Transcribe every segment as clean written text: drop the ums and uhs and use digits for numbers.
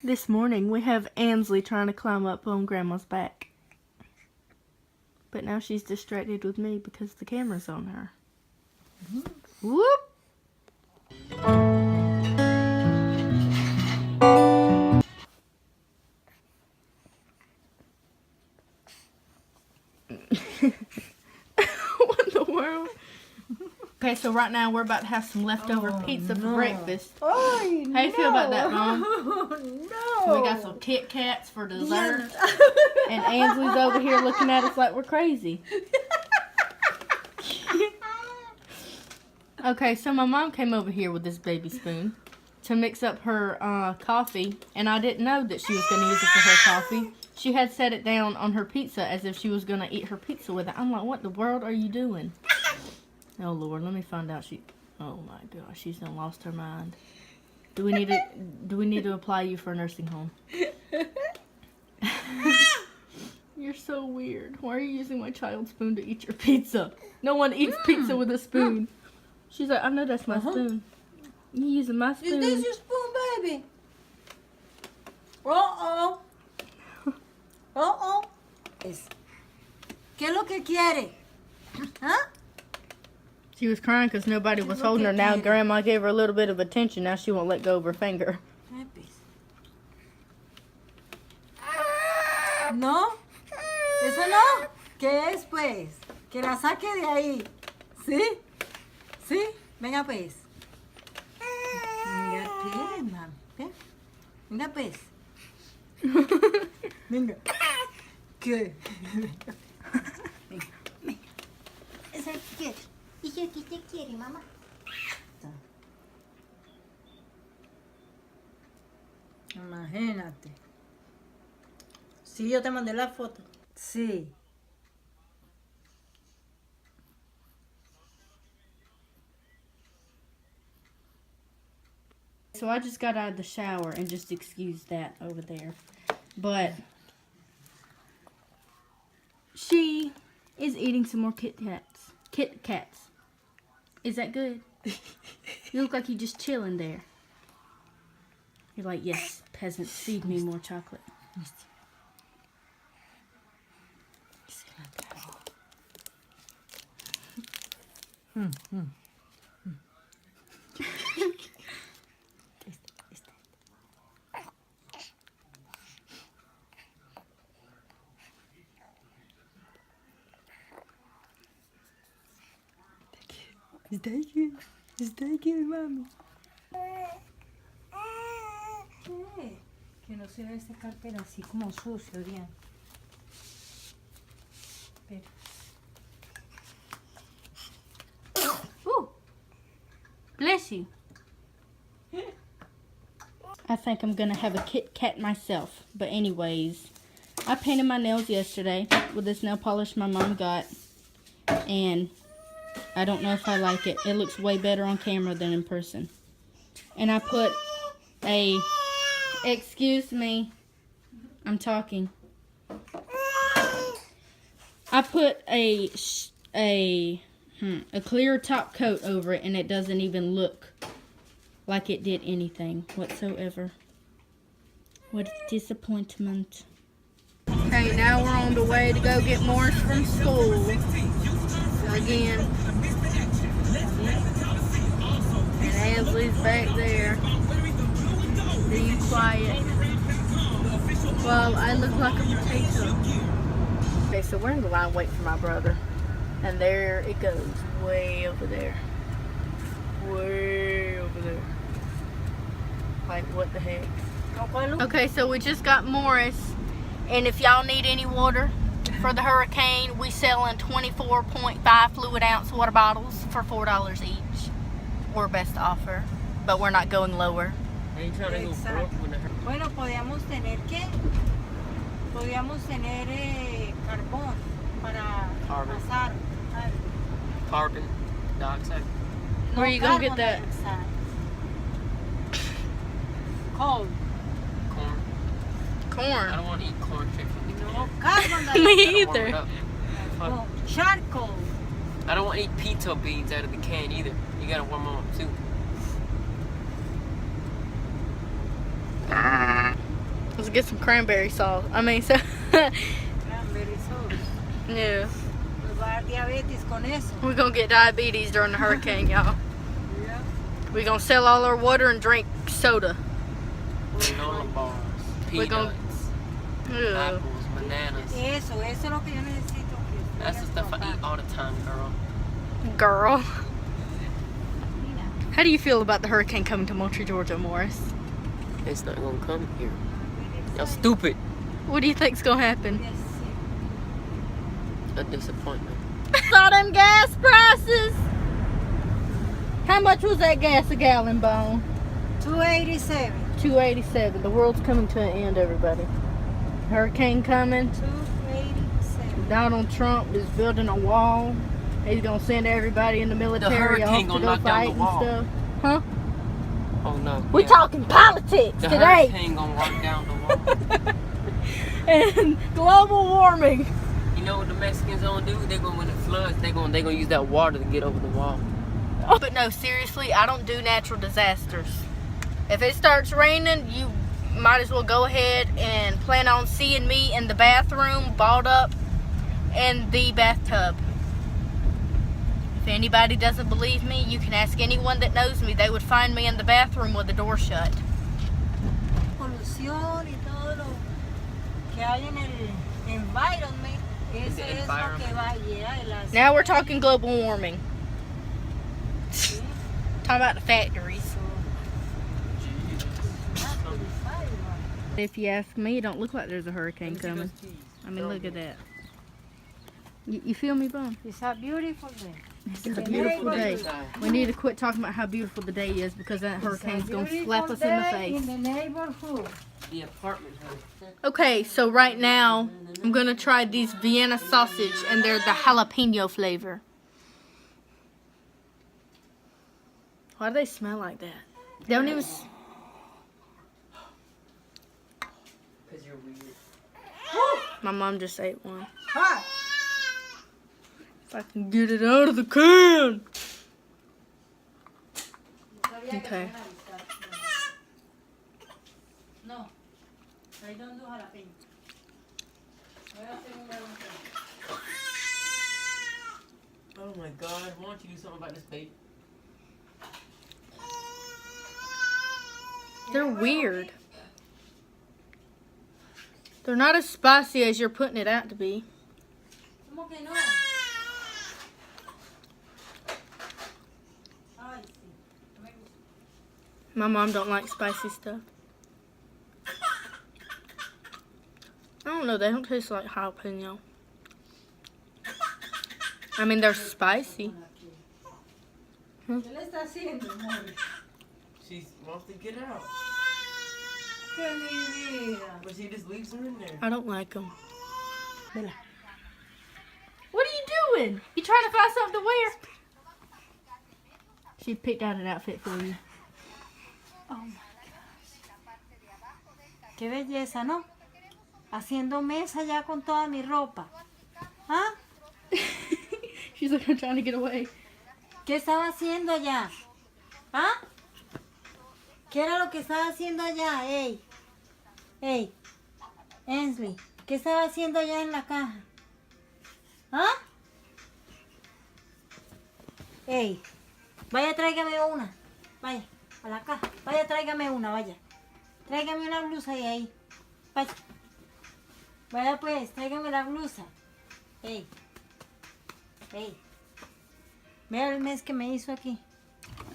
This morning we have Ansley trying to climb up on Grandma's back. But now she's distracted with me because the camera's on her. Whoop! What in the world? Okay, so right now we're about to have some leftover pizza for breakfast. Oh, How you feel about that, Mom? No. We got some Kit Kats for dessert. And Ansley's over here looking at us like we're crazy. Okay, so my mom came over here with this baby spoon to mix up her coffee, and I didn't know that she was going to use it for her coffee. She had set it down on her pizza as if she was going to eat her pizza with it. I'm like, what in the world are you doing? Oh, Lord, let me find out oh, my gosh, she's done lost her mind. Do we need to apply you for a nursing home? You're so weird. Why are you using my child's spoon to eat your pizza? No one eats pizza with a spoon. She's like, I know that's my spoon. You using my spoon? Is this your spoon, baby? Uh-oh. Uh-oh. ¿Qué es lo que quiere? Huh? She was crying because nobody was holding her. Now Grandma gave her a little bit of attention. Now she won't let go of her finger. ¿No? ¿Eso no? ¿Qué es, pues? Que la saque de ahí. ¿Sí? ¿Sí? Venga, pues. Venga, ¿qué, mami? Venga, pues. Venga. ¿Qué? Venga. Venga. ¿Eso qué quiere? ¿Y qué te quiere, mamá? Imagínate. Sí, yo te mandé la foto. Sí. So I just got out of the shower and just excused that over there. But she is eating some more Kit Kats. Kit Kats. Is that good? You look like you're just chilling there. You're like, yes, peasants, feed me more chocolate. Está aquí, mami. ¿Qué? Que no se debe sacar, pero así como sucio, bien. Espera. Bless you. I think I'm gonna have a Kit Kat myself. But anyways, I painted my nails yesterday with this nail polish my mom got. And I don't know if I like it. It looks way better on camera than in person. And I put a... Excuse me. I'm talking. I put a clear top coat over it, and it doesn't even look like it did anything whatsoever. What a disappointment. Okay, now we're on the way to go get Morris from school. So again, and Ansley's back there being quiet while I look like a potato. Okay, so we're in the line waiting for my brother. And there it goes, way over there. Way over there. Like, what the heck? Okay, so we just got Morris. And if y'all need any water for the hurricane, we sell in 24.5 fluid ounce water bottles for $4 each. We're best offer, but we're not going lower. Bueno, podíamos tener carbón para pasar. Carbon dioxide. Where are you gonna get that? Cold. Corn. Corn. I don't want to eat corn chicken. No, carbon dioxide. Me either. No, charcoal. I don't want to eat pita beans out of the can either. You gotta warm them up too. get some cranberry sauce. I mean, so Cranberry sauce. yeah, Me va a dar diabetes con eso. we're gonna get diabetes during the hurricane, y'all. Yeah. We're gonna sell all our water and drink soda. Granola bars, We're gonna- peanuts, Ugh. apples, bananas. Eso es lo que yo necesito. Que That's the stuff I eat all the time, girl. Girl, Mira. how do you feel about the hurricane coming to Moultrie, Georgia, Morris? It's not gonna come here. Y'all stupid. What do you think's gonna happen? Yes, sí. A disappointment. Saw them gas prices. How much was that gas a gallon, Bone? 287. $2.87. The world's coming to an end, everybody. Hurricane coming. 287. Donald Trump is building a wall. He's gonna send everybody in the military hurricane off to gonna go knock down fight the and wall. stuff. Huh? Oh no. We yeah. talking politics The today. hurricane gonna knock down the wall. And global warming. You know what the Mexicans gonna do? They're gonna, when it floods, they're gonna use that water to get over the wall. But no, seriously, I don't do natural disasters. If it starts raining, you might as well go ahead and plan on seeing me in the bathroom, balled up in the bathtub. If anybody doesn't believe me, you can ask anyone that knows me. They would find me in the bathroom with the door shut. Polución y todo lo que hay en el environment. Eso The es lo environment. que va a llegar. Now we're talking global warming. Talking about the factories. If you ask me, it don't look like there's a hurricane coming. I mean, look at that. You feel me, Bum? It's a beautiful day. It's a beautiful day. We need to quit talking about how beautiful the day is because that hurricane's going to slap us in the face. In the neighborhood. The apartment house. Okay, so right now, I'm going to try these Vienna sausage, and they're the jalapeno flavor. Why do they smell like that? They don't even... Because you're weird. My mom just ate one. Hot. If I can get it out of the can. Okay. No. I don't do jalapeno. Voy a hacer un jalapeno. Oh my God, why don't you do something about this baby? They're weird. They're not as spicy as you're putting it out to be. ¿Cómo que no? Ay, sí. No me gusta. My mom don't like spicy stuff. I don't know, they don't taste like jalapeno. I mean, they're spicy. ¿Qué le está haciendo, amor? She wants to get out. ¡Qué mi vida! But she just leaves them in there. I don't like them. Vela. What are you doing? You trying to find something to wear? She picked out an outfit for you. Oh my gosh. Qué belleza, ¿no? Haciendo mesa ya con toda mi ropa. ¿Ah? She's like, I'm trying to get away. ¿Qué estaba haciendo allá? ¿Ah? ¿Qué era lo que estaba haciendo allá? ¡Ey! ¡Ey! Ensley, ¿qué estaba haciendo allá en la caja? ¿Ah? ¡Ey! Vaya, tráigame una. Vaya, a la caja. Vaya, tráigame una, vaya. Tráigame una blusa de ahí. Vaya. Vaya pues, tráigame la blusa. ¡Ey! ¡Ey! Vea el mes que me hizo aquí.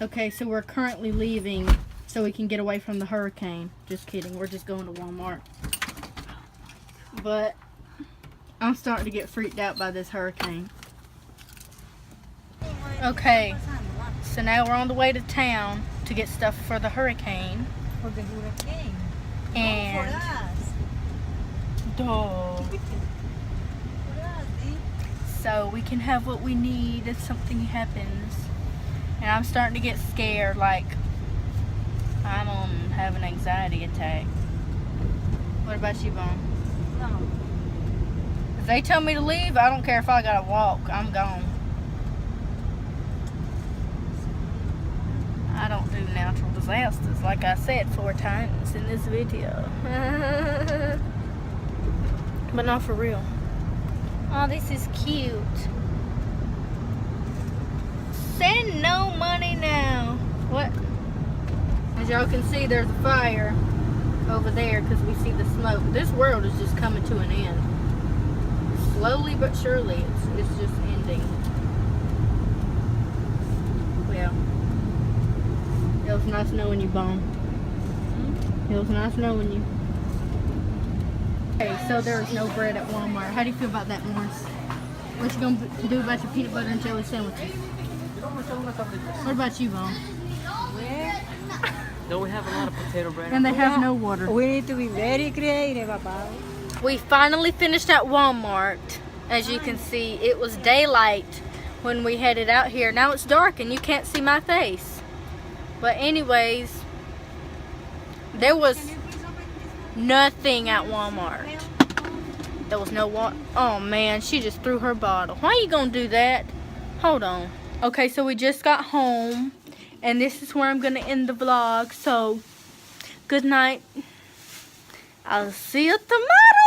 Okay, so we're currently leaving so we can get away from the hurricane. Just kidding, we're just going to Walmart. But I'm starting to get freaked out by this hurricane. Okay, so now we're on the way to town to get stuff for the hurricane. For the hurricane. And For us. dog. For us, eh? So we can have what we need if something happens. And I'm starting to get scared, like I'm have an anxiety attack. What about you, Bone? No. If they tell me to leave, I don't care if I gotta walk. I'm gone. I don't do natural disasters, like I said 4 times in this video. But not for real. Oh, this is cute. Send no money now. What? As y'all can see, there's a fire over there because we see the smoke. This world is just coming to an end. Slowly but surely, it's just ending. Well, it was nice knowing you, Bone. It was nice knowing you. Okay, so there's no bread at Walmart. How do you feel about that, Morris? What you gonna do about your peanut butter and jelly sandwiches? What about you, Bone? Don't we have a lot of potato bread? And they have no water. We need to be very creative, Papa. We finally finished at Walmart. As you can see, it was daylight when we headed out here. Now it's dark and you can't see my face. But anyways, there was nothing at Walmart. There was no water. Oh man, she just threw her bottle. Why are you gonna do that? Hold on. Okay, so we just got home. And this is where I'm gonna end the vlog. So, good night. I'll see you tomorrow.